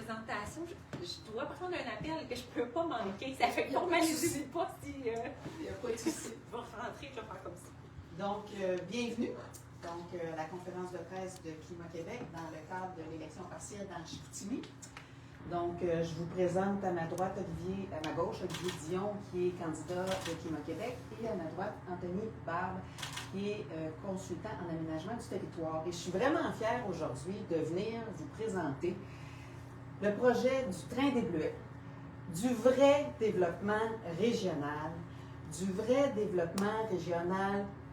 présentation, je dois prendre un appel que je ne peux pas manquer. Ça fait que formalisez pas si il n'y a pas de souci. Je vais rentrer, je vais faire comme ça. Donc, bienvenue à la conférence de presse de Climat Québec dans le cadre de l'élection partielle dans Chicoutimi. Donc, je vous présente à ma droite à ma gauche, Olivier Dion, qui est candidat de Climat Québec, et à ma droite, Anthony Barbe, qui est consultant en aménagement du territoire. Et je suis vraiment fière aujourd'hui de venir vous présenter le projet du train des Bleuets, du vrai développement régional,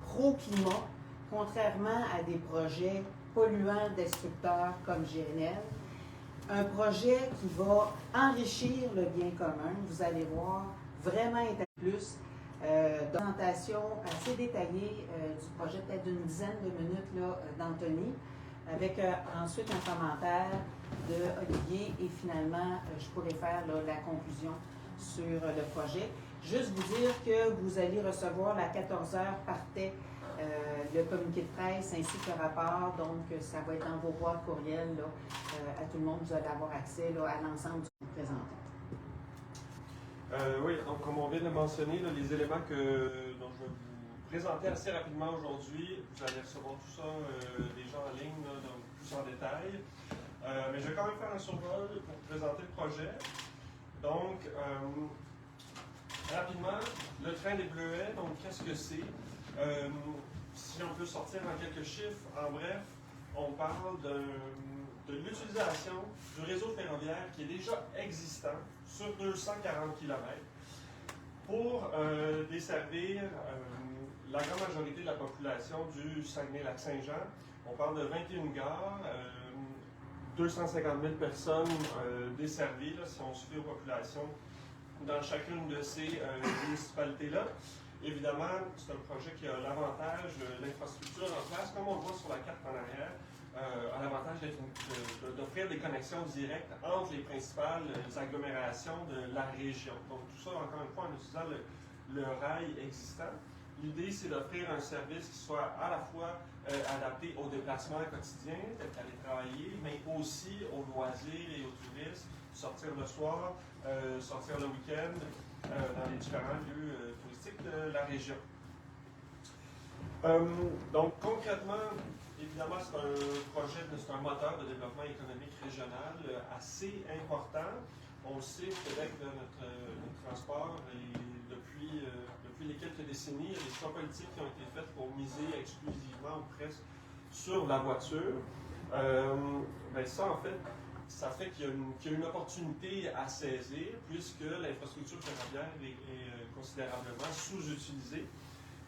pro-climat, contrairement à des projets polluants, destructeurs comme GNL. Un projet qui va enrichir le bien commun. Vous allez voir, vraiment être plus présentation assez détaillée du projet, peut-être d'une dizaine de minutes d'Anthony, avec ensuite un commentaire de Olivier et finalement, je pourrais faire la conclusion sur le projet. Juste vous dire que vous allez recevoir à 14h partait le communiqué de presse ainsi que le rapport, donc ça va être dans vos boîtes courriels à tout le monde, vous allez avoir accès à l'ensemble du présenté. Oui, donc comme on vient de le mentionner, les éléments dont je vais vous présenter assez rapidement aujourd'hui, vous allez recevoir tout ça déjà en ligne, donc plus en détail. Mais je vais quand même faire un survol pour présenter le projet. Donc, rapidement, le train des Bleuets, donc qu'est-ce que c'est? Si on peut sortir en quelques chiffres, en bref, on parle de l'utilisation du réseau ferroviaire qui est déjà existant sur 240 km pour desservir la grande majorité de la population du Saguenay-Lac-Saint-Jean. On parle de 21 gares, 250 000 personnes desservies, là, si on se fie aux populations dans chacune de ces municipalités-là. Évidemment, c'est un projet qui a l'avantage de l'infrastructure en place, comme on le voit sur la carte en arrière, a l'avantage d'offrir des connexions directes entre les principales agglomérations de la région. Donc tout ça, encore une fois, en utilisant le rail existant. L'idée, c'est d'offrir un service qui soit à la fois adapté aux déplacements quotidiens, tel qu'aller travailler, mais aussi aux loisirs et aux touristes, sortir le soir, sortir le week-end dans les différents lieux touristiques de la région. Donc concrètement, évidemment, c'est un projet, c'est un moteur de développement économique régional assez important. On le sait, au Québec, notre transport, depuis les quelques décennies, il y a des choix politiques qui ont été faits pour miser exclusivement ou presque sur la voiture. Ça, en fait, ça fait qu'il y a une opportunité à saisir puisque l'infrastructure ferroviaire est considérablement sous-utilisée.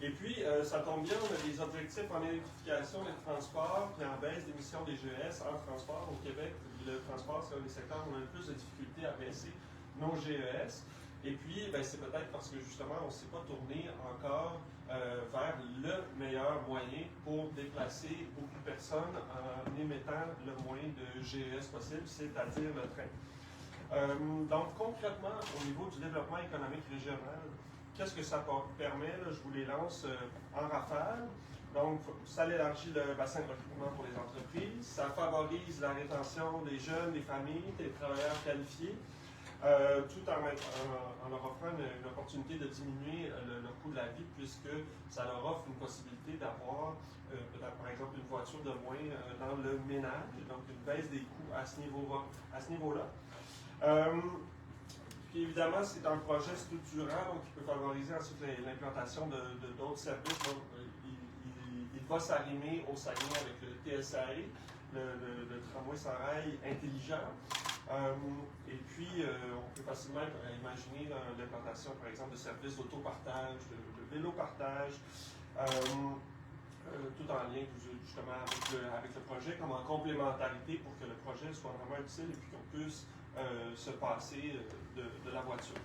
Et puis, ça tombe bien, on a des objectifs en électrification des transports et en baisse d'émissions des GES en transport. Au Québec, le transport, c'est un des secteurs où on a le plus de difficultés à baisser nos GES. Et puis, c'est peut-être parce que justement, on ne s'est pas tourné encore vers le meilleur moyen pour déplacer beaucoup de personnes en émettant le moins de GES possible, c'est-à-dire le train. Donc, concrètement, au niveau du développement économique régional, qu'est-ce que ça permet? Là, je vous les lance en rafale. Donc, ça élargit le bassin de recrutement pour les entreprises, ça favorise la rétention des jeunes, des familles, des travailleurs qualifiés, tout en leur offrant une opportunité de diminuer le coût de la vie, puisque ça leur offre une possibilité d'avoir, peut-être par exemple, une voiture de moins dans le ménage, donc une baisse des coûts à ce niveau-là. Puis évidemment, c'est un projet structurant, donc qui peut favoriser ensuite l'implantation de d'autres services. Donc, il va s'arrimer au Saguenay avec le TSAE, le tramway sans rail intelligent. Et puis, on peut facilement imaginer l'implantation, par exemple, de services d'autopartage, de vélo-partage, tout en lien justement avec le projet, comme en complémentarité pour que le projet soit vraiment utile et puis qu'on puisse se passer de la voiture.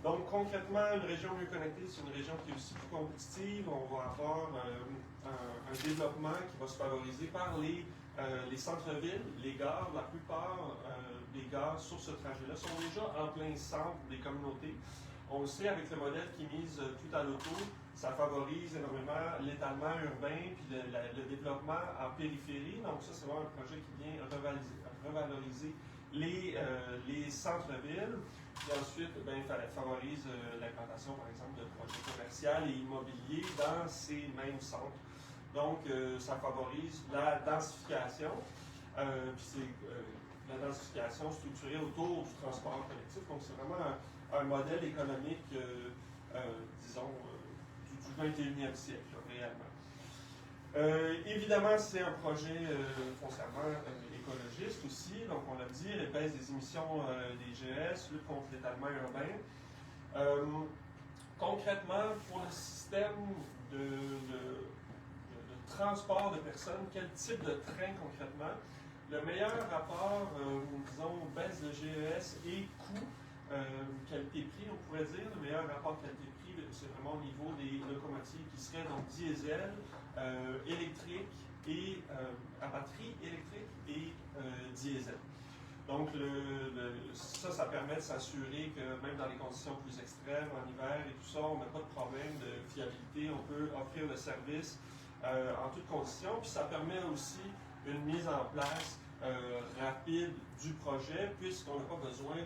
Donc concrètement, une région mieux connectée, c'est une région qui est aussi plus compétitive. On va avoir un développement qui va se favoriser par les centres-villes, les gares. La plupart des gares sur ce trajet-là sont déjà en plein centre des communautés. On le sait, avec le modèle qui mise tout à l'auto, ça favorise énormément l'étalement urbain puis le développement en périphérie. Donc ça, c'est vraiment un projet qui vient revaloriser les centres-villes. Et ensuite, favorise l'implantation, par exemple, de projets commerciaux et immobiliers dans ces mêmes centres. Donc, ça favorise la densification. La densification structurée autour du transport collectif. Donc, c'est vraiment un modèle économique, disons, du 21e siècle, réellement. Évidemment, c'est un projet foncièrement écologiste aussi. Donc, on l'a dit, il baisse des émissions des GES, lutte contre l'étalement urbain. Concrètement, pour le système de transport de personnes, quel type de train concrètement? Le meilleur rapport, disons, baisse de GES et coût, qualité-prix, on pourrait dire. Le meilleur rapport qualité-prix, c'est vraiment au niveau des locomotives qui seraient donc diesel, électrique et à batterie électrique et diesel. Donc, ça permet de s'assurer que même dans les conditions plus extrêmes, en hiver et tout ça, on n'a pas de problème de fiabilité. On peut offrir le service en toutes conditions. Puis ça permet aussi une mise en place rapide du projet, puisqu'on n'a pas besoin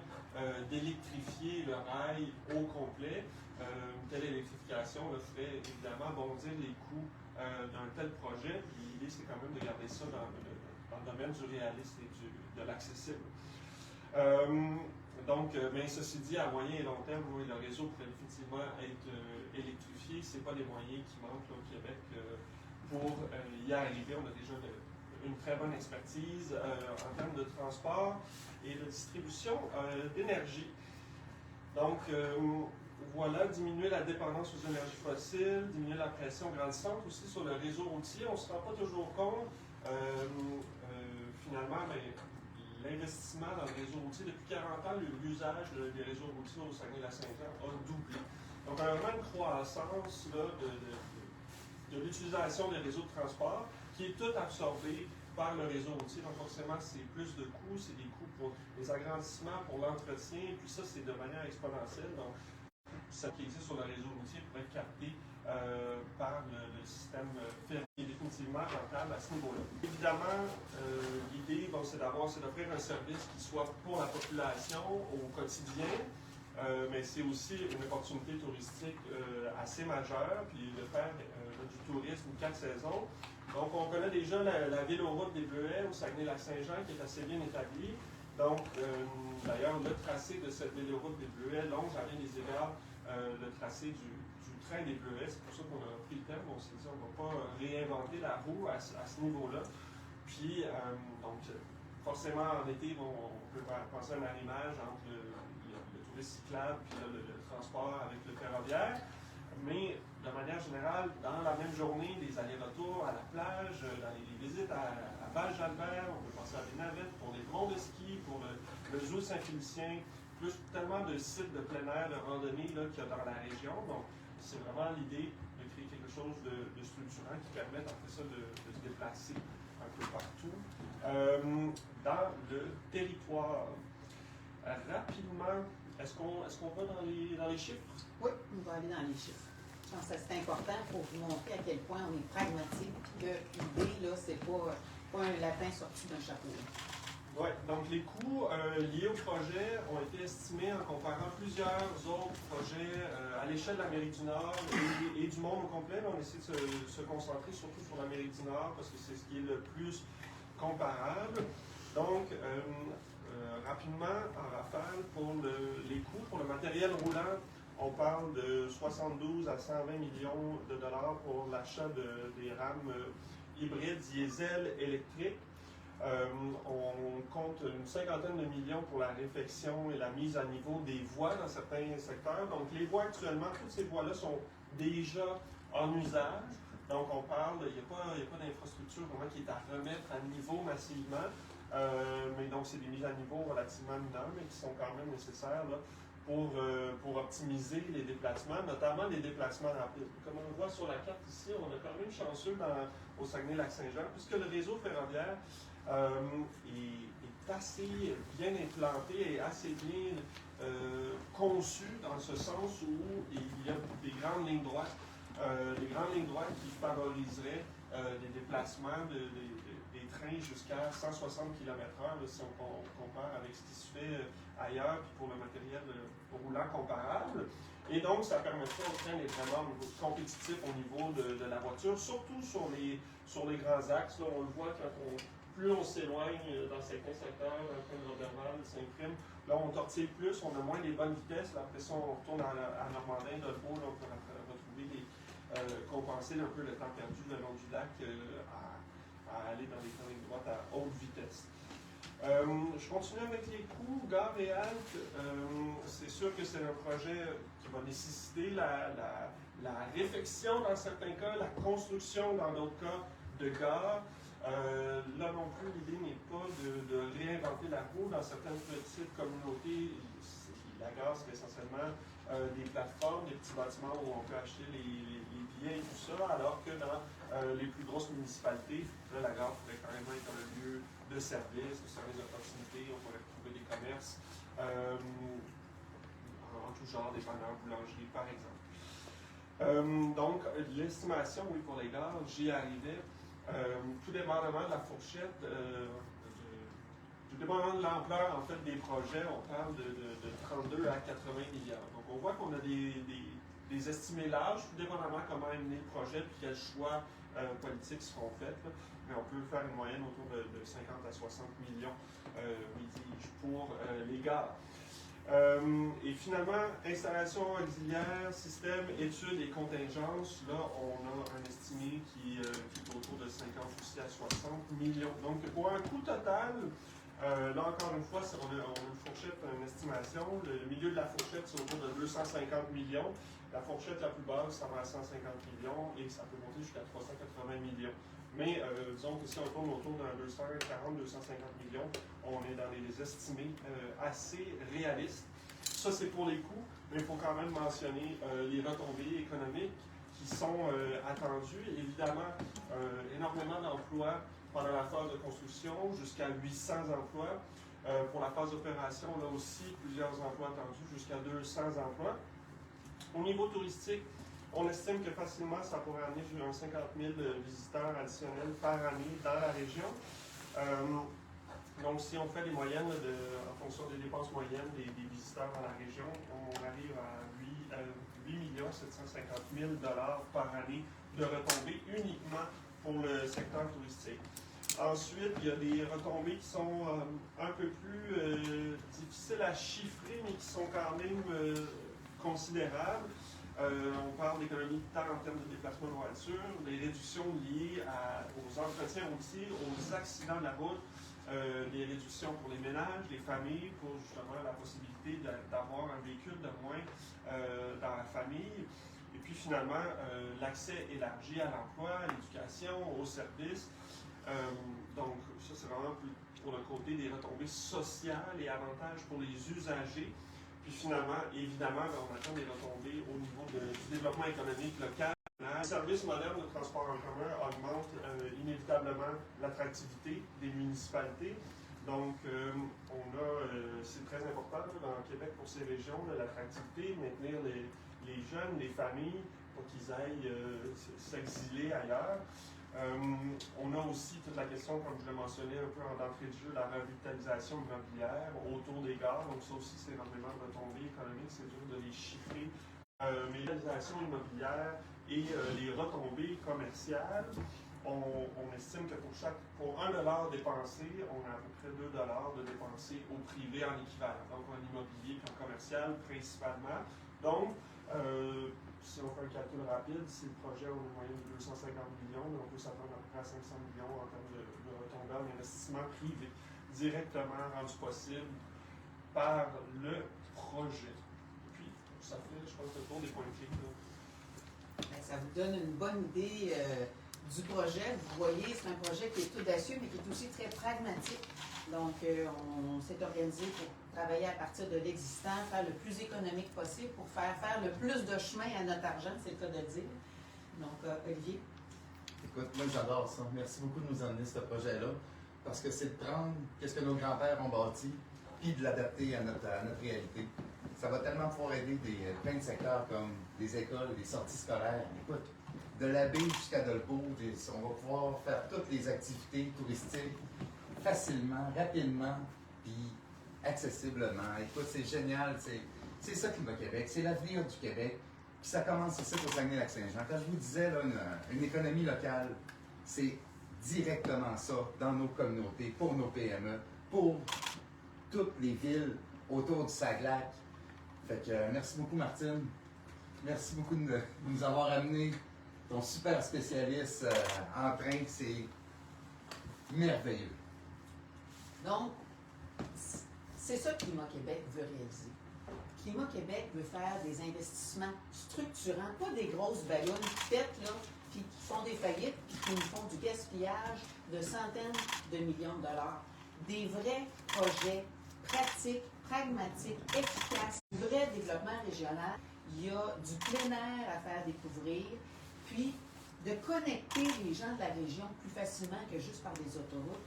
d'électrifier le rail au complet. Une telle électrification ferait évidemment bondir les coûts d'un tel projet. L'idée, c'est quand même de garder ça dans le domaine du réaliste et de l'accessible. Mais ceci dit, à moyen et long terme, oui, le réseau pourrait effectivement être électrifié. Ce n'est pas les moyens qui manquent là, au Québec pour y arriver. On a déjà une très bonne expertise en termes de transport et de distribution d'énergie. Donc, voilà, diminuer la dépendance aux énergies fossiles, diminuer la pression grandissante aussi sur le réseau routier. On ne se rend pas toujours compte, finalement, l'investissement dans le réseau routier, depuis 40 ans, l'usage des réseaux routiers au Saguenay-Lac-Saint-Jean a doublé. Donc, on a vraiment une croissance là, de l'utilisation des réseaux de transport qui est toute absorbée par le réseau routier. Donc, forcément, c'est plus de coûts, c'est des coûts pour les agrandissements, pour l'entretien, et puis ça, c'est de manière exponentielle. Donc, ce qui existe sur le réseau routier pourrait être capté par le système ferroviaire, qui est définitivement rentable à ce niveau-là. Évidemment, l'idée, c'est d'offrir un service qui soit pour la population au quotidien, mais c'est aussi une opportunité touristique assez majeure, puis de faire du tourisme 4 saisons. Donc, on connaît déjà la véloroute des Bleuets au Saguenay-Lac-Saint-Jean qui est assez bien établie. Donc, d'ailleurs, le tracé de cette véloroute des Bleuets longe à bien des égards le tracé du train des Bleuets. C'est pour ça qu'on a pris le thème. On s'est dit on ne va pas réinventer la roue à ce niveau-là. Puis, donc, forcément, en été, on peut penser à un arrimage entre le tourisme cyclable et le transport avec le ferroviaire. Mais de manière générale, dans la même journée, des allers-retours à la plage, dans les visites à Val-Jalbert, on peut penser à des navettes pour les monts de ski, pour le zoo Saint-Félicien, plus tellement de sites de plein air, de randonnée qu'il y a dans la région. Donc, c'est vraiment l'idée de créer quelque chose de structurant qui permette après ça de se déplacer un peu partout dans le territoire. Rapidement, est-ce qu'on va dans les chiffres? Oui, on va aller dans les chiffres. Je pense que c'est important pour vous montrer à quel point on est pragmatique et que l'idée, là, c'est pas un lapin sorti d'un chapeau. Oui, donc les coûts liés au projet ont été estimés en comparant plusieurs autres projets à l'échelle de l'Amérique du Nord et du monde au complet. On essaie de se concentrer surtout sur l'Amérique du Nord parce que c'est ce qui est le plus comparable. Donc, rapidement, en rafale, pour les coûts, pour le matériel roulant, on parle de 72 à 120 millions de dollars pour l'achat des rames hybrides diesel électriques. On compte une cinquantaine de millions pour la réfection et la mise à niveau des voies dans certains secteurs. Donc, les voies actuellement, toutes ces voies-là sont déjà en usage. Donc, on parle, il n'y a pas d'infrastructure vraiment qui est à remettre à niveau massivement. Mais donc, c'est des mises à niveau relativement mineures, mais qui sont quand même nécessaires là, pour optimiser les déplacements, notamment les déplacements rapides. Comme on le voit sur la carte ici, on est quand même chanceux au Saguenay-Lac-Saint-Jean, puisque le réseau ferroviaire est assez bien implanté et assez bien conçu dans ce sens où il y a des grandes lignes droites qui favoriseraient les déplacements des trains jusqu'à 160 km/h, si on compare avec ce qui se fait ailleurs, puis pour le matériel roulant comparable. Et donc, ça permettrait au train d'être vraiment compétitif au niveau de la voiture, surtout sur les grands axes. Là, on le voit plus on s'éloigne dans certains secteurs, comme Roberval, Saint-Prime, là, on tortille plus, on a moins les bonnes vitesses. Là, après ça, on retourne à Normandin, Dolbeau, là, on peut retrouver compenser un peu le temps perdu le long du lac à aller dans les lignes droites à haute vitesse. Je continue avec les coûts. Gare et halte, c'est sûr que c'est un projet qui va nécessiter la réfection dans certains cas, la construction dans d'autres cas de gare. Là non plus, l'idée n'est pas de réinventer la roue. Dans certaines petites communautés, la gare, c'est essentiellement des plateformes, des petits bâtiments où on peut acheter les billets et tout ça, alors que dans les plus grosses municipalités, là, la gare pourrait carrément être un lieu de service, de service de proximité, on pourrait trouver des commerces en tout genre, des dépanneurs, boulangeries, par exemple. Donc, l'estimation, oui, pour les gares, j'y arrivais. Tout dépendamment de la fourchette, tout dépendamment de l'ampleur en fait, des projets, on parle de 32 à 80 milliards. Donc on voit qu'on a des estimés larges, tout dépendamment comment est mené le projet et quels choix politiques seront faits. Là. Mais on peut faire une moyenne autour de 50 à 60 millions, pour les gares. Et finalement, installation auxiliaire, système, études et contingences, là, on a un estimé qui est autour de 50 aussi à 60 millions. Donc, pour un coût total, là encore une fois, on a une fourchette, une estimation. Le milieu de la fourchette, c'est autour de 250 millions. La fourchette la plus basse, ça va à 150 millions et ça peut monter jusqu'à 380 millions. Mais disons que si on tourne autour d'un 240-250 millions, on est dans les estimés assez réalistes. Ça, c'est pour les coûts, mais il faut quand même mentionner les retombées économiques qui sont attendues. Évidemment, énormément d'emplois pendant la phase de construction, jusqu'à 800 emplois. Pour la phase d'opération, là aussi, plusieurs emplois attendus, jusqu'à 200 emplois. Au niveau touristique, on estime que facilement, ça pourrait amener un 50 000 visiteurs additionnels par année dans la région. Donc, si on fait les moyennes en fonction des dépenses moyennes des visiteurs dans la région, on arrive à 8 750 000 $ par année de retombées uniquement pour le secteur touristique. Ensuite, il y a des retombées qui sont un peu plus difficiles à chiffrer, mais qui sont quand même considérables. On parle d'économie de temps en termes de déplacement de voiture, des réductions liées aux entretiens routiers, aux accidents de la route, des réductions pour les ménages, les familles, pour justement la possibilité d'avoir un véhicule de moins dans la famille. Et puis finalement, l'accès élargi à l'emploi, à l'éducation, aux services. Donc ça, c'est vraiment pour le côté des retombées sociales et avantages pour les usagers. Puis finalement, évidemment, on attend des retombées au niveau du développement économique local. Les services modernes de transport en commun augmentent inévitablement l'attractivité des municipalités. Donc, c'est très important là, dans Québec pour ces régions, l'attractivité, maintenir les jeunes, les familles, pour qu'ils aillent s'exiler ailleurs. On a aussi toute la question, comme je l'ai mentionné un peu en d'entrée de jeu, la revitalisation immobilière autour des gares. Donc ça aussi, c'est énormément de retombées économiques, c'est dur de les chiffrer. Mais la revitalisation immobilière et les retombées commerciales, on estime que pour 1 $ dépensé, on a à peu près 2 $ de dépensé au privé en équivalent. Donc en immobilier et en commercial principalement. Donc, si on fait un calcul rapide, si le projet a une moyenne de 250 millions, on peut s'attendre à peu près à 500 millions en termes de retombées en investissement privé, directement rendu possible par le projet. Puis, ça fait, je pense, le tour des points clés. Ça vous donne une bonne idée du projet. Vous voyez, c'est un projet qui est audacieux, mais qui est aussi très pragmatique. Donc, on s'est organisé pour travailler à partir de l'existant, faire le plus économique possible pour faire le plus de chemin à notre argent, c'est le cas de dire. Donc, Olivier? Écoute, moi j'adore ça. Merci beaucoup de nous emmener ce projet-là, parce que c'est de prendre ce que nos grands-pères ont bâti, puis de l'adapter à notre réalité. Ça va tellement pouvoir aider plein de secteurs comme des écoles, des sorties scolaires. Écoute, de la baie jusqu'à Dolbeau, on va pouvoir faire toutes les activités touristiques facilement, rapidement, puis accessiblement. Écoute, c'est génial, c'est ça Climat-Québec, c'est l'avenir du Québec. Puis ça commence ici au Saguenay-Lac-Saint-Jean. Quand je vous disais, là, une économie locale, c'est directement ça dans nos communautés, pour nos PME, pour toutes les villes autour du Saglac. Fait que merci beaucoup, Martine. Merci beaucoup de nous avoir amené ton super spécialiste en train. C'est merveilleux. Donc, c'est ça que Climat Québec veut réaliser. Climat Québec veut faire des investissements structurants, pas des grosses ballons qui pètent, là, puis qui font des faillites, puis qui nous font du gaspillage de centaines de millions de dollars. Des vrais projets pratiques, pragmatiques, efficaces, vrai développement régional. Il y a du plein air à faire découvrir, puis de connecter les gens de la région plus facilement que juste par des autoroutes.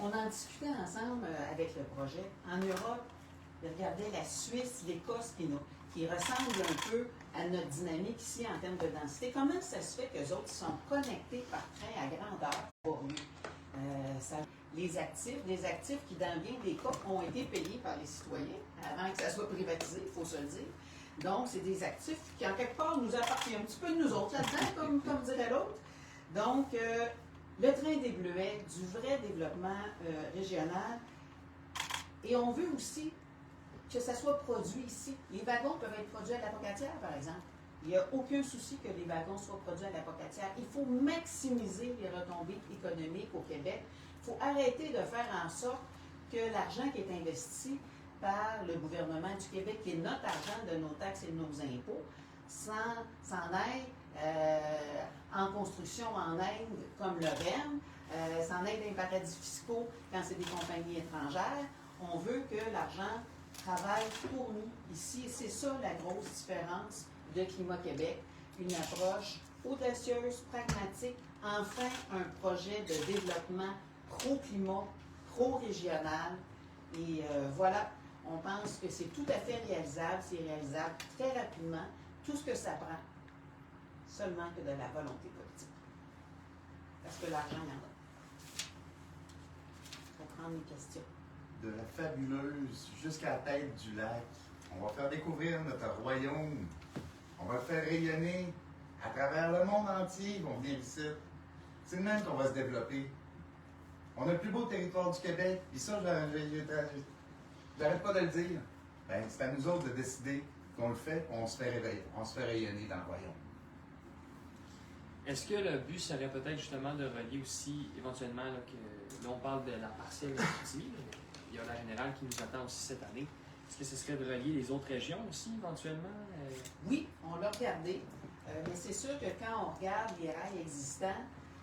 On en discutait ensemble avec le projet. En Europe, ils regardaient la Suisse, l'Écosse qui ressemblent un peu à notre dynamique ici en termes de densité. Comment ça se fait qu'eux autres sont connectés par train à grandeur pour eux? Les actifs qui, dans bien des cas, ont été payés par les citoyens avant que ça soit privatisé, il faut se le dire. Donc, c'est des actifs qui, en quelque part, nous appartiennent un petit peu de nous autres là-dedans, comme dirait l'autre. Donc, le train des Bleuets, du vrai développement régional. Et on veut aussi que ça soit produit ici. Les wagons peuvent être produits à la Pocatière, par exemple. Il n'y a aucun souci que les wagons soient produits à la Pocatière. Il faut maximiser les retombées économiques au Québec. Il faut arrêter de faire en sorte que l'argent qui est investi par le gouvernement du Québec, qui est notre argent de nos taxes et de nos impôts, s'en aille en construction en Inde comme le REM, s'en aille dans les paradis fiscaux quand c'est des compagnies étrangères. On veut que l'argent travaille pour nous ici. C'est ça la grosse différence de Climat Québec. Une approche audacieuse, pragmatique, enfin un projet de développement pro-climat, pro-régional. Et voilà, on pense que c'est tout à fait réalisable, c'est réalisable très rapidement. Tout ce que ça prend, seulement que de la volonté politique. Parce que l'argent, il y en a. On va prendre une question. De la fabuleuse jusqu'à la tête du lac, on va faire découvrir notre royaume. On va le faire rayonner à travers le monde entier. Ils vont venir ici. C'est le même qu'on va se développer. On a le plus beau territoire du Québec. Puis ça, j'arrête pas de le dire. Ben, c'est à nous autres de décider qu'on le fait, on se fait réveiller, on se fait rayonner dans le royaume. Est-ce que le but serait peut-être justement de relier aussi, éventuellement, là on parle de la partielle de Chicoutimi, mais il y a la générale qui nous attend aussi cette année. Est-ce que ce serait de relier les autres régions aussi, éventuellement? Oui, on l'a regardé. Mais c'est sûr que quand on regarde les rails existants,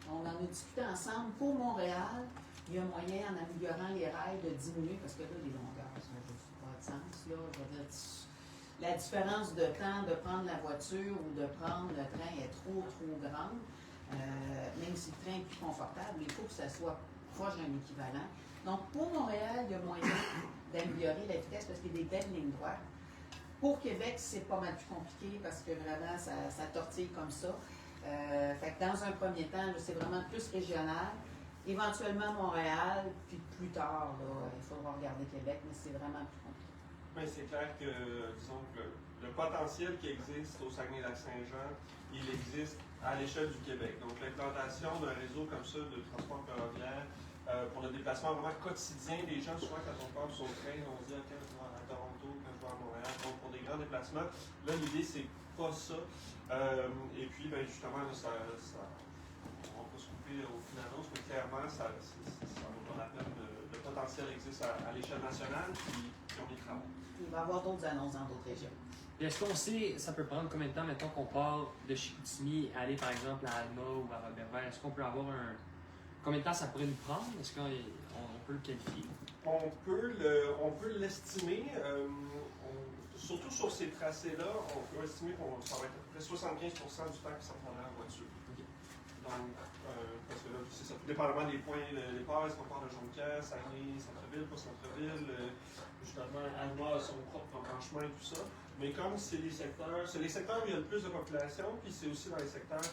on en a discuté ensemble. Pour Montréal, il y a moyen, en améliorant les rails, de diminuer, parce que là, les longueurs, ça n'a juste pas de sens. Là. Je veux dire, la différence de temps de prendre la voiture ou de prendre le train est trop grande. Même si le train est plus confortable, il faut que ça soit proche d'un équivalent. Donc, pour Montréal, il y a moyen d'améliorer la vitesse parce qu'il y a des belles lignes droites. Pour Québec, c'est pas mal plus compliqué parce que vraiment, ça tortille comme ça. Fait que dans un premier temps, c'est vraiment plus régional. Éventuellement Montréal, puis plus tard, là, il faudra regarder Québec, mais c'est vraiment plus compliqué. Mais c'est clair que, disons, que le potentiel qui existe au Saguenay-Lac-Saint-Jean, il existe à l'échelle du Québec. Donc, l'implantation d'un réseau comme ça de transport ferroviaire pour le déplacement vraiment quotidien des gens, souvent quand on part sur le train, on se dit, OK, je vais à Toronto, quand je vais à Montréal. Donc, pour des grands déplacements, là, l'idée, c'est pas ça. Et puis, ben, justement, là, on va pas se couper au fil d'annonce, mais clairement, ça vaut pas la peine. Le potentiel existe à l'échelle nationale, puis on y travaille. Il va y avoir d'autres annonces dans d'autres régions. Est-ce qu'on sait, ça peut prendre combien de temps, mettons qu'on part de Chicoutimi, aller par exemple à Alma ou à Robert-Vert, est-ce qu'on peut avoir combien de temps ça pourrait nous prendre? Est-ce qu'on peut le qualifier? On peut l'estimer. Surtout sur ces tracés-là, on peut estimer que ça va être à peu près 75% du temps que ça prendra en voiture. Okay. Donc, parce que là, c'est ça, tout dépendamment des points de départ, est-ce qu'on part de Jonquière, Saguenay, centre-ville, pas centre-ville, justement, Alma a son propre embranchement et tout ça. Mais comme c'est les secteurs où il y a le plus de population, puis c'est aussi dans les secteurs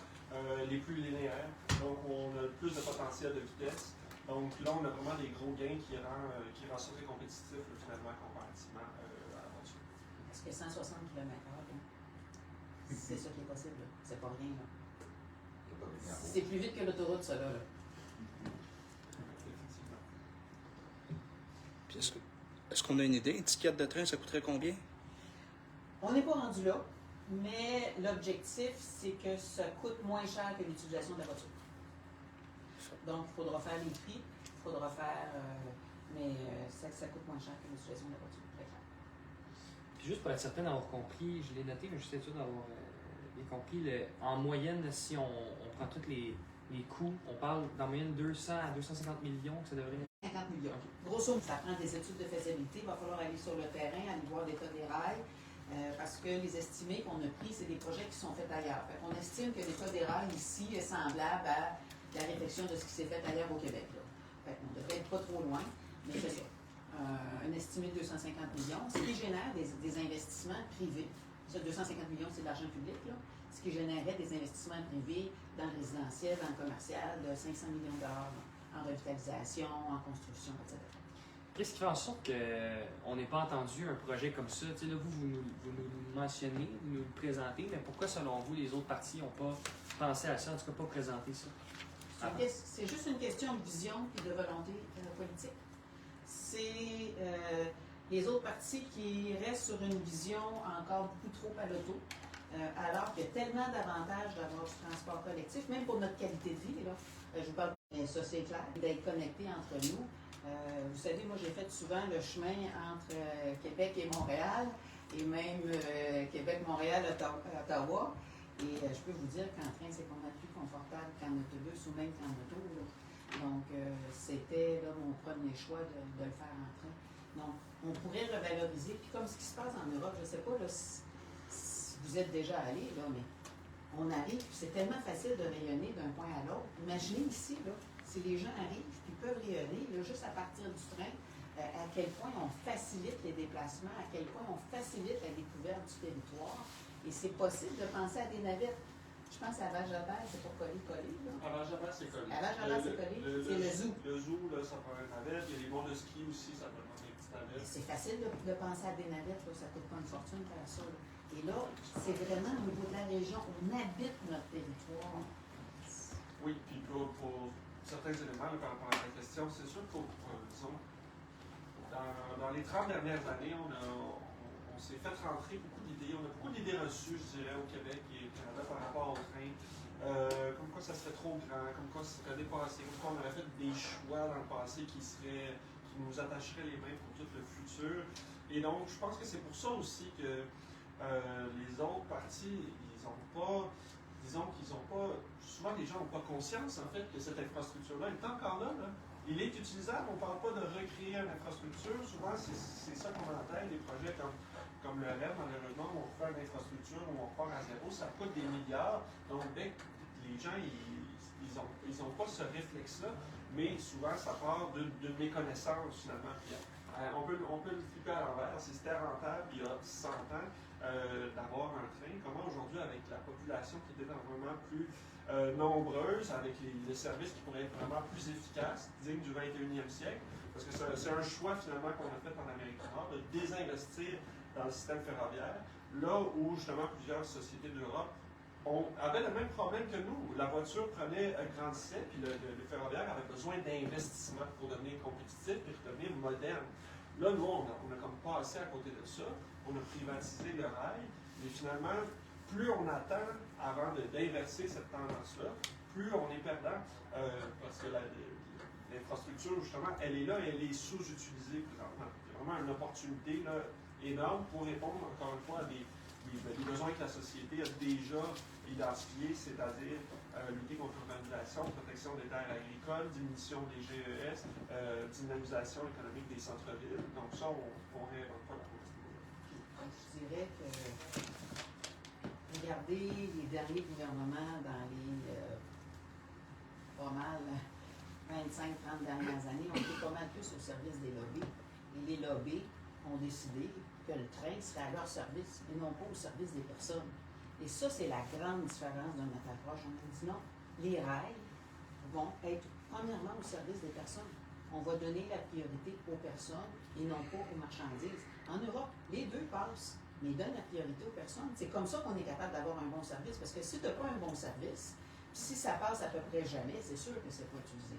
les plus linéaires, donc on a plus de potentiel de vitesse. Donc là, on a vraiment des gros gains qui rend ça très compétitif finalement comparativement à la voiture. Parce que 160 km/h, c'est ça qui est possible. Là. C'est pas rien. Là. C'est plus vite que l'autoroute, ça là. Effectivement. Puis est-ce qu'on a une idée? Un ticket de train, ça coûterait combien? On n'est pas rendu là, mais l'objectif, c'est que ça coûte moins cher que l'utilisation de la voiture. Donc, il faudra faire les prix, il faudra faire... mais ça coûte moins cher que l'utilisation de la voiture, très clair. Puis juste pour être certain d'avoir compris, je l'ai noté, mais je suis sûr d'avoir bien compris, en moyenne, si on prend tous les coûts, on parle d'en moyenne 200 à 250 millions que ça devrait... 50 millions. Grosso modo, ça prend des études de faisabilité, il va falloir aller sur le terrain, aller voir l'état des rails, parce que les estimés qu'on a pris, c'est des projets qui sont faits ailleurs. On estime que l'état des rails ici est semblable à la réflexion de ce qui s'est fait ailleurs au Québec. Là. On devrait être pas trop loin, mais c'est ça. Un estimé de 250 millions, ce qui génère des investissements privés. Ça, 250 millions, c'est de l'argent public, là. Ce qui générait des investissements privés dans le résidentiel, dans le commercial, de 500 millions $ en revitalisation, en construction, etc. Qu'est-ce qui fait en sorte qu'on n'ait pas entendu un projet comme ça? Tu sais, là, vous nous mentionnez, vous nous le présentez, mais pourquoi, selon vous, les autres partis n'ont pas pensé à ça, en tout cas pas présenté ça? C'est juste une question de vision et de volonté politique. C'est les autres partis qui restent sur une vision encore beaucoup trop à l'auto, alors qu'il y a tellement d'avantages d'avoir du transport collectif, même pour notre qualité de vie. Là. Je vous parle de ça, c'est clair, d'être connectés entre nous. Vous savez, moi, j'ai fait souvent le chemin entre Québec et Montréal, et même Québec-Montréal-Ottawa. Et je peux vous dire qu'en train, c'est pas mal plus confortable qu'en autobus ou même qu'en auto. Là. Donc, c'était là, mon premier choix de le faire en train. Donc, on pourrait revaloriser. Puis comme ce qui se passe en Europe, je ne sais pas là, si vous êtes déjà allé, là, mais on arrive, puis c'est tellement facile de rayonner d'un point à l'autre. Imaginez ici, là, si les gens arrivent, puis peuvent rayonner, là, juste à partir du train, à quel point on facilite les déplacements, à quel point on facilite la découverte du territoire. Et c'est possible de penser à des navettes. Je pense à Val-Jabert, c'est pour coller. À Val-Jabert, c'est collé. À Val-Jabert, c'est collé. C'est le zoo. Le zoo, là, ça prend une navette. Il y a les monts de ski aussi, ça peut prendre des petites navettes. C'est facile de penser à des navettes, là, ça coûte pas une fortune de faire ça. Là. Et là, c'est vraiment au niveau de la région, on habite notre territoire. Oui, puis pour certains éléments là, par rapport à la question, c'est sûr que, disons, dans les 30 dernières années, on s'est fait rentrer beaucoup d'idées. On a beaucoup d'idées reçues, je dirais, au Québec et au Canada par rapport au train. Comme quoi ça serait trop grand, comme quoi ça serait dépassé, comme quoi on aurait fait des choix dans le passé qui nous attacheraient les mains pour tout le futur. Et donc, je pense que c'est pour ça aussi que les autres partis, ils n'ont pas, disons qu'ils n'ont pas, souvent les gens n'ont pas conscience en fait que cette infrastructure-là est encore là. Il est utilisable, on ne parle pas de recréer une infrastructure, souvent c'est ça qu'on entend, des projets comme le REM, malheureusement, on refait une infrastructure où on part à zéro, ça coûte des milliards, donc les gens, ils ont pas ce réflexe-là, mais souvent ça part d'une méconnaissance finalement. On peut le flipper à l'envers, si c'était rentable il y a 100 ans d'avoir un train, comment aujourd'hui avec la population qui est énormément plus nombreuse, avec les services qui pourraient être vraiment plus efficaces, dignes du 21e siècle, parce que c'est un choix finalement qu'on a fait en Amérique du Nord, de désinvestir dans le système ferroviaire, là où justement plusieurs sociétés d'Europe avaient le même problème que nous. La voiture grandissait, puis le ferroviaire avait besoin d'investissement pour devenir compétitif et devenir moderne. Là, nous, on a comme passé à côté de ça, on a privatisé le rail, mais finalement, plus on attend avant d'inverser cette tendance-là, plus on est perdant, parce que l'infrastructure, justement, elle est là et elle est sous-utilisée présentement. Il y a vraiment une opportunité là, énorme pour répondre, encore une fois, à des besoins que la société a déjà identifiés, c'est-à-dire lutter contre l'urbanisation, protection des terres agricoles, diminution des GES, dynamisation économique des centres-villes. Donc ça, on ne réinvente pas la roue. Je dirais que regardez les derniers gouvernements dans les pas mal 25-30 dernières années, ont été pas mal plus au service des lobbies. Et les lobbies ont décidé que le train serait à leur service et non pas au service des personnes. Et ça, c'est la grande différence de notre approche. On a dit non, les rails vont être premièrement au service des personnes. On va donner la priorité aux personnes et non pas aux marchandises. En Europe, les deux passent, mais ils donnent la priorité aux personnes. C'est comme ça qu'on est capable d'avoir un bon service, parce que si tu n'as pas un bon service, si ça passe à peu près jamais, c'est sûr que c'est pas utilisé.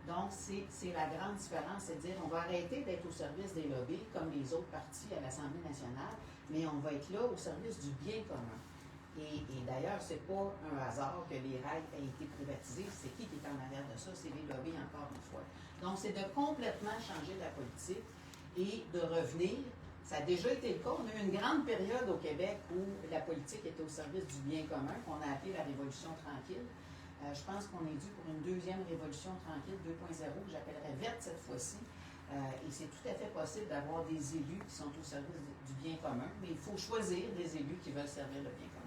Donc, c'est la grande différence, c'est de dire on va arrêter d'être au service des lobbies comme les autres partis à l'Assemblée nationale, mais on va être là au service du bien commun. Et d'ailleurs, c'est pas un hasard que les rails aient été privatisés. C'est qui est en arrière de ça? C'est les lobbies, encore une fois. Donc, c'est de complètement changer la politique et de revenir. Ça a déjà été le cas. On a eu une grande période au Québec où la politique était au service du bien commun, qu'on a appelé la Révolution tranquille. Je pense qu'on est dû pour une deuxième Révolution tranquille 2.0, que j'appellerais verte cette fois-ci. Et c'est tout à fait possible d'avoir des élus qui sont au service du bien commun, mais il faut choisir des élus qui veulent servir le bien commun.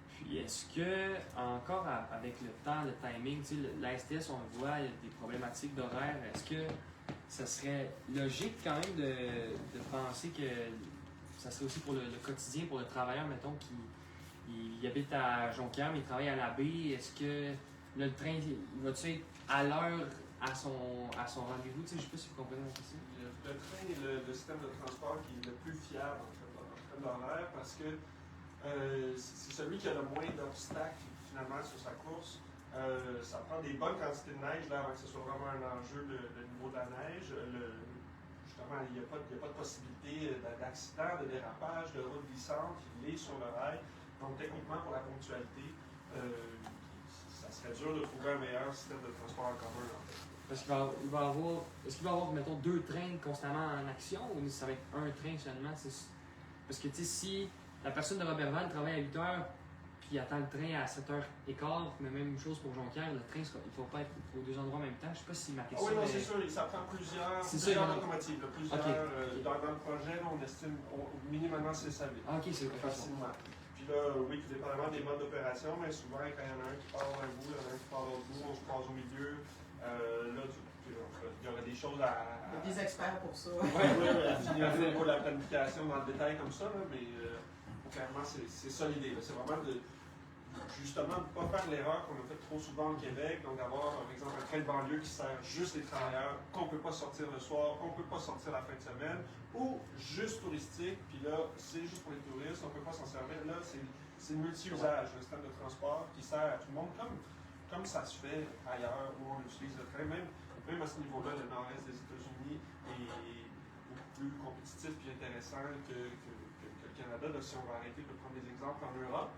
Puis est-ce que, encore avec le temps, le timing, tu sais, la STS, on le voit, il y a des problématiques d'horaire. Est-ce que ça serait logique quand même de penser que ça serait aussi pour le quotidien, pour le travailleur, mettons, qui habite à Jonquière, mais il travaille à la baie? Est-ce que là, le train, il va-tu être à l'heure à son rendez-vous? Tu sais, je ne sais pas si vous comprenez la question. Le train est le système de transport qui est le plus fiable en termes d'horaire parce que c'est celui qui a le moins d'obstacles finalement sur sa course. Ça prend des bonnes quantités de neige là, avant que ce soit vraiment un enjeu le niveau de la neige. Justement, il n'y a pas de possibilité d'accident, de dérapage, de route glissante. Il est sur le rail. Donc techniquement, pour la ponctualité, ça serait dur de trouver un meilleur système de transport en commun. En fait. Parce qu'il va y avoir, mettons, 2 trains constamment en action ou ça va être un train seulement? Parce que, tu sais, si la personne de Robertval travaille à 8 heures puis attend le train à 7h15, mais même chose pour Jonquière, le train, il ne faut pas être aux 2 endroits en même temps. Je ne sais pas si ma question oui, non, c'est sûr, ça prend plusieurs locomotives. Dans le projet, là, on estime minimalement 6 à 8. Ah, ok, c'est facilement. Puis là, oui, tout dépendamment des modes d'opération, mais souvent, quand il y en a un qui part d'un bout, il y en a un qui part de l'autre bout, on se passe au milieu. Là, il y aurait des choses à. Il y a des experts pour ça. Oui, au niveau de la planification dans le détail comme ça, là, mais clairement, c'est ça l'idée. C'est vraiment de justement ne pas faire l'erreur qu'on a fait trop souvent au Québec, donc d'avoir, par exemple, un train de banlieue qui sert juste les travailleurs, qu'on ne peut pas sortir le soir, qu'on ne peut pas sortir la fin de semaine, ou juste touristique, puis là, c'est juste pour les touristes, on ne peut pas s'en servir. Là, c'est multi-usage, le système de transport qui sert à tout le monde, comme ça se fait ailleurs où on utilise le train. Même à ce niveau-là, le nord-est des États-Unis est beaucoup plus compétitif et intéressant que le Canada, là, si on va arrêter de prendre des exemples en Europe.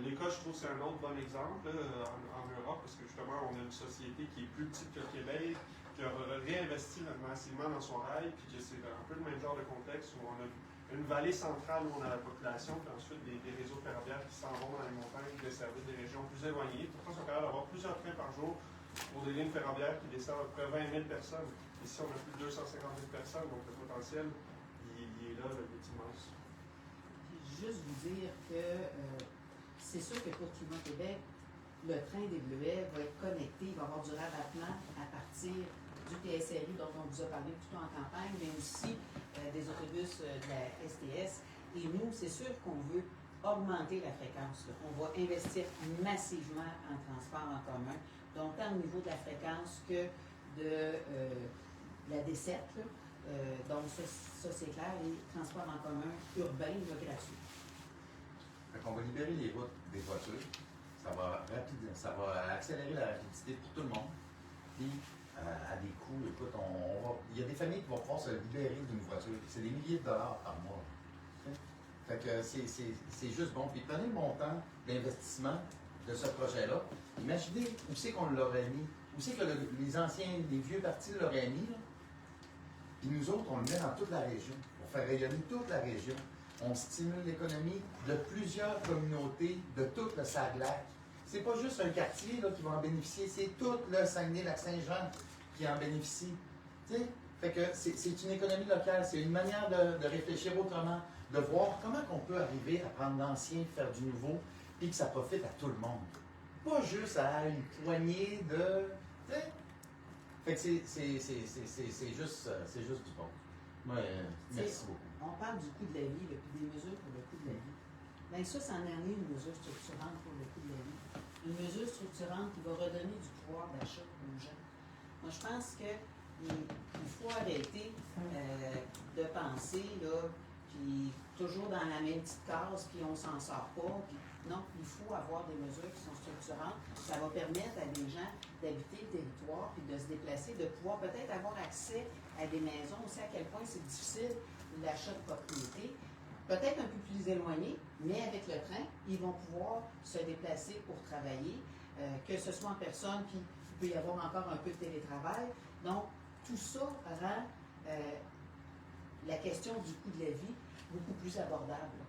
L'Écosse, je trouve, c'est un autre bon exemple en Europe, parce que justement, on a une société qui est plus petite que le Québec, qui a réinvesti massivement dans son rail, puis que c'est un peu le même genre de contexte où on a une vallée centrale où on a la population, puis ensuite des réseaux ferroviaires qui s'en vont dans les montagnes, qui desservent des régions plus éloignées. Pourtant, ils sont capables d'avoir plusieurs trains par jour pour des lignes ferroviaires qui desservent à peu près 20 000 personnes. Ici, on a plus de 250 000 personnes, donc le potentiel, il est là, il est immense. Juste vous dire que c'est sûr que pour Climat Québec, le train des Bleuets va être connecté, il va avoir du rabattement à partir du TSRI dont on vous a parlé plus tôt en campagne, mais aussi des autobus de la STS. Et nous, c'est sûr qu'on veut augmenter la fréquence. Là. On va investir massivement en transport en commun, donc tant au niveau de la fréquence que de la desserte. Donc ça c'est clair, les transports en commun urbains gratuits. On va libérer les routes des voitures. Ça va accélérer la rapidité pour tout le monde. Puis, à des coûts, écoute, il y a des familles qui vont pouvoir se libérer d'une voiture. C'est des milliers de dollars par mois. Fait que c'est juste bon. Puis prenez le montant d'investissement de ce projet-là. Imaginez où c'est qu'on l'aurait mis. Où c'est que les vieux partis l'auraient mis. Là. Puis nous autres, on le met dans toute la région. Pour faire rayonner toute la région. On stimule l'économie de plusieurs communautés de tout le Saguenay. C'est pas juste un quartier là, qui va en bénéficier, c'est tout le Saguenay-Lac-Saint-Jean qui en bénéficie. T'sais? Fait que c'est une économie locale, c'est une manière de réfléchir autrement, de voir comment on peut arriver à prendre l'ancien, faire du nouveau, puis que ça profite à tout le monde. Pas juste à une poignée de... T'sais? Fait que c'est juste du bon. Ouais, merci beaucoup. On parle du coût de la vie, puis des mesures pour le coût de la vie. Bien, ça, c'en est une mesure structurante pour le coût de la vie. Une mesure structurante qui va redonner du pouvoir d'achat aux gens. Moi, je pense qu'il faut arrêter de penser, là, puis toujours dans la même petite case, puis on s'en sort pas. Puis non, il faut avoir des mesures qui sont structurantes. Ça va permettre à des gens d'habiter le territoire, puis de se déplacer, de pouvoir peut-être avoir accès à des maisons. On sait à quel point c'est difficile l'achat de propriété. Peut-être un peu plus éloigné, mais avec le train, ils vont pouvoir se déplacer pour travailler, que ce soit en personne, puis il peut y avoir encore un peu de télétravail. Donc, tout ça rend la question du coût de la vie beaucoup plus abordable.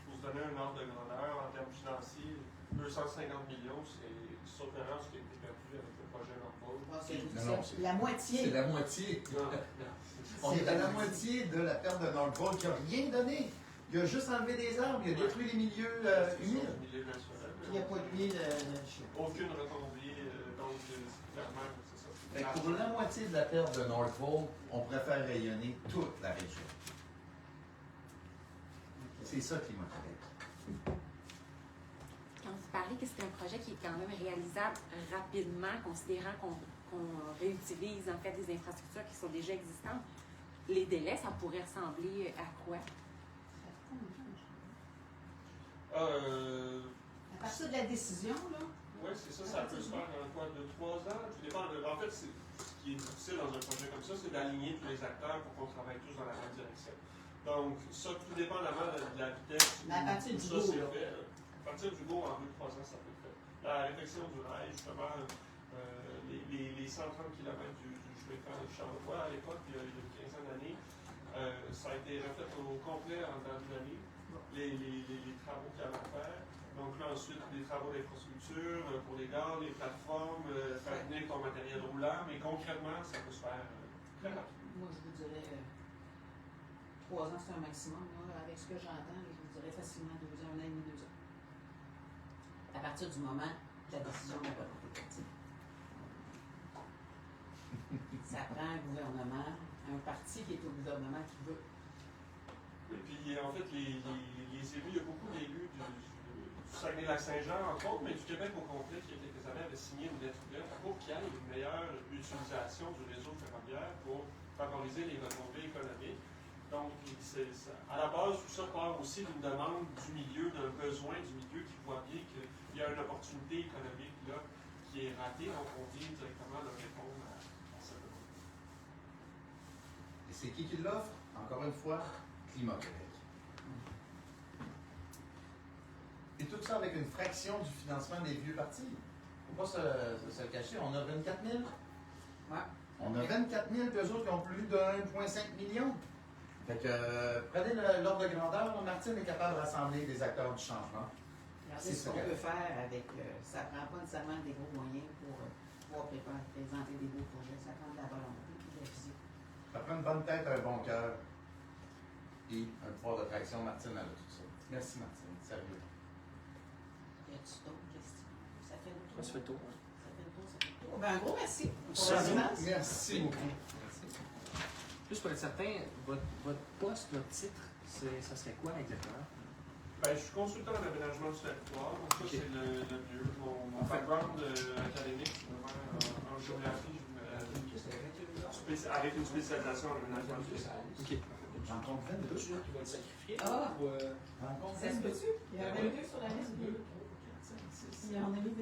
Pour vous donner un ordre de grandeur, en termes financiers, 250 millions, c'est surprenant ce qui a été perdu avec le projet Norfolk. C'est la moitié. C'est la moitié. On est à la moitié de la perte de Norfolk qui n'a rien donné. Il a juste enlevé des arbres, il a détruit les milieux humides. Il a pollué le chien. Aucune retombée, donc clairement, c'est ça. Fait que pour la moitié de la perte de Norfolk, on préfère rayonner toute la région. C'est ça qui m'intéresse. Quand vous parlez que c'est un projet qui est quand même réalisable rapidement, considérant qu'on réutilise en fait des infrastructures qui sont déjà existantes, les délais, ça pourrait ressembler à quoi? À partir de la décision, là? Oui, c'est ça, ça peut se faire en quoi, 2-3 ans. Tout dépend en fait, ce qui est difficile dans un projet comme ça, c'est d'aligner tous les acteurs pour qu'on travaille tous dans la même direction. Donc, ça, tout dépendamment de la vitesse. À partir du go, c'est fait. À partir du go, en 2-3 ans, ça peut être fait. La réflexion du rail, justement, les 130 km du chemin de fer de Charlevoix, à l'époque, il y a une quinzaine d'années, ça a été refait au complet en temps d'année, les travaux qu'il y avait à faire. Donc là, ensuite, des travaux d'infrastructure pour les gares, les plateformes, faire venir ton matériel roulant, mais concrètement, ça peut se faire très rapidement. Moi, je vous dirais 3 ans, c'est un maximum. Là, avec ce que j'entends, je vous dirais facilement 2 ans, 1 an et demi, 2 ans. À partir du moment de la décision de la propriété. Ça prend un gouvernement, un parti qui est au gouvernement qui veut. Et puis, en fait, les élus, il y a beaucoup d'élus du Saguenay-Lac-Saint-Jean, entre autres, mais du Québec au complet, qui il y a quelques années avait signé une lettre ouverte pour qu'il y ait une meilleure utilisation du réseau ferroviaire pour favoriser les retombées économiques. Donc, à la base, tout ça part aussi d'une demande du milieu, d'un besoin du milieu qui voit bien qu'il y a une opportunité économique là, qui est ratée. Donc, on vient directement de répondre à ça. Et c'est qui l'offre? Encore une fois, Climat Québec. Et tout ça avec une fraction du financement des vieux partis. Il ne faut pas se le cacher. On a 24 000. Ouais. On a 24 000, puis eux autres qui ont plus de 1,5 million. Fait que prenez l'ordre de grandeur. Martine est capable de rassembler des acteurs du changement. C'est ce qu'on peut faire avec. Ça ne prend pas nécessairement des gros moyens pour pouvoir présenter des beaux projets. Ça prend de la volonté et de la vision. Ça prend une bonne tête, un bon cœur et un pouvoir de traction. Martine, elle a tout ça. Merci, Martine. Sérieux. Y a-t-il d'autres questions? Ça fait le tour. Ça se fait tôt. Hein. Ça fait le tour, ça fait le tour. Ben, un gros merci. Merci beaucoup. Juste pour être certain, votre poste, votre titre, ça serait quoi exactement? Ben, je suis consultant en aménagement du territoire, donc ça c'est le mieux. Mon background académique, je suis en géographie, avec une spécialisation en aménagement du territoire. J'en compte 22. Qui va être sacrifié. Ah! J'en compte Ça se 22. peut-tu? Il y en a 22 sur la liste. Il y en a mis 21.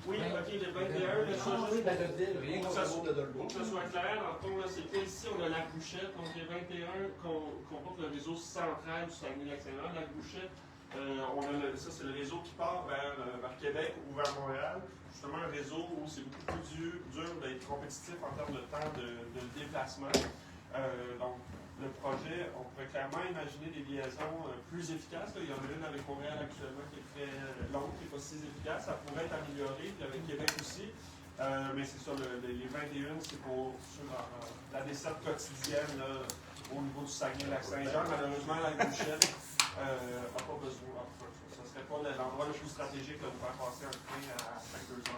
Oui, ok, le 21, le Ah oui, ben le deal, rien pour contre que le mot de Dolbeau. ça soit clair, dans le fond, là, c'est qu'ici, on a la Grouchette, donc les 21 comportent le réseau central du Saguenay-Lac-Saint-Jean. La Grouchette, ça c'est le réseau qui part vers Québec ou vers Montréal. Justement, un réseau où c'est beaucoup plus dur d'être compétitif en termes de temps de déplacement. Donc, le projet, on pourrait clairement imaginer des liaisons plus efficaces. Là. Il y en a une avec Montréal actuellement qui est très longue, qui n'est pas si efficace. Ça pourrait être amélioré, puis avec Québec aussi. Mais c'est ça, les 21, c'est pour la desserte quotidienne là, au niveau du Saguenay-Lac-Saint-Jean. Malheureusement, la Grouchette n'a pas besoin. Ça ne serait pas l'endroit le plus stratégique là, pour faire passer un train à 5 heures.